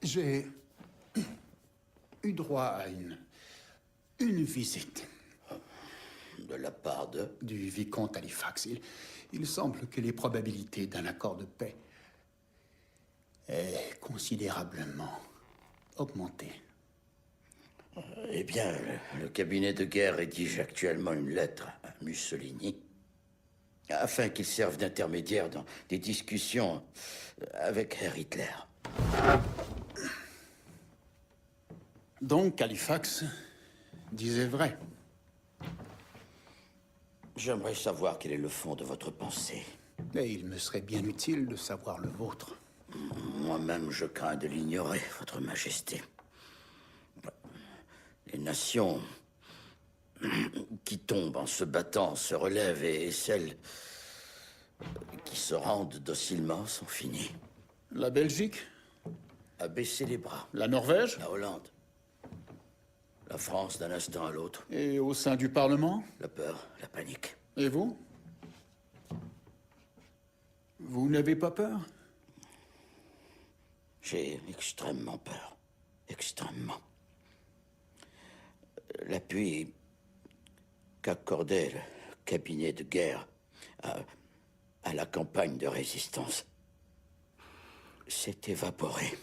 J'ai eu droit à une visite. De la part du vicomte Halifax. Il semble que les probabilités d'un accord de paix aient considérablement augmenté. Eh bien, le cabinet de guerre rédige actuellement une lettre à Mussolini afin qu'il serve d'intermédiaire dans des discussions avec Herr Hitler. Donc, Halifax disait vrai. J'aimerais savoir quel est le fond de votre pensée. Et il me serait bien utile de savoir le vôtre. Moi-même, je crains de l'ignorer, Votre Majesté. Les nations qui tombent en se battant se relèvent et celles qui se rendent docilement sont finies. La Belgique? A baissé les bras. La Norvège? La Hollande. La France d'un instant à l'autre. Et au sein du Parlement? La peur, la panique. Et vous? Vous n'avez pas peur? J'ai extrêmement peur. Extrêmement. L'appui qu'accordait le cabinet de guerre à la campagne de résistance s'est évaporé.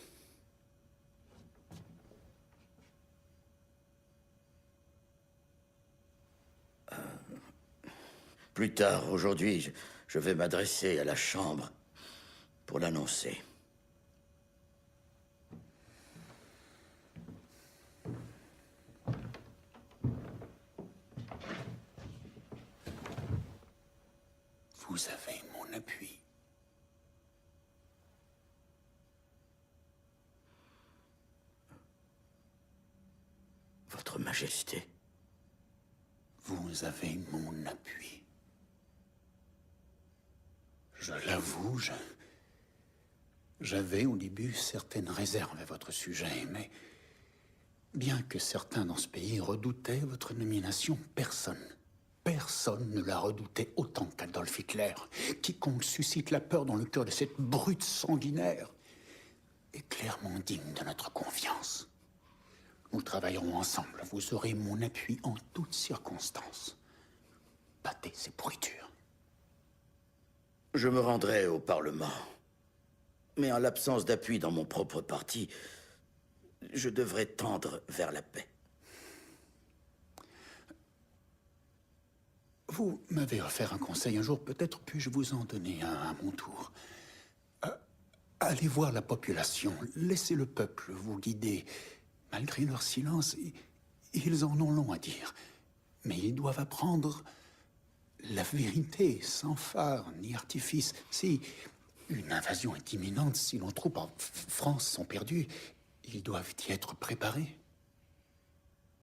Plus tard, aujourd'hui, je vais m'adresser à la Chambre pour l'annoncer. Vous avez mon appui. Votre Majesté. Vous avez mon appui. Je l'avoue, j'avais au début certaines réserves à votre sujet, mais bien que certains dans ce pays redoutaient votre nomination, personne ne la redoutait autant qu'Adolf Hitler. Quiconque suscite la peur dans le cœur de cette brute sanguinaire est clairement digne de notre confiance. Nous travaillerons ensemble. Vous aurez mon appui en toutes circonstances. Battez ces pourritures. Je me rendrai au Parlement. Mais en l'absence d'appui dans mon propre parti, je devrais tendre vers la paix. Vous m'avez offert un conseil un jour, peut-être puis-je vous en donner un à mon tour. Allez voir la population, laissez le peuple vous guider. Malgré leur silence, ils en ont long à dire. Mais ils doivent apprendre la vérité, sans phare ni artifice. Si une invasion est imminente, si nos troupes en France sont perdues, ils doivent y être préparés.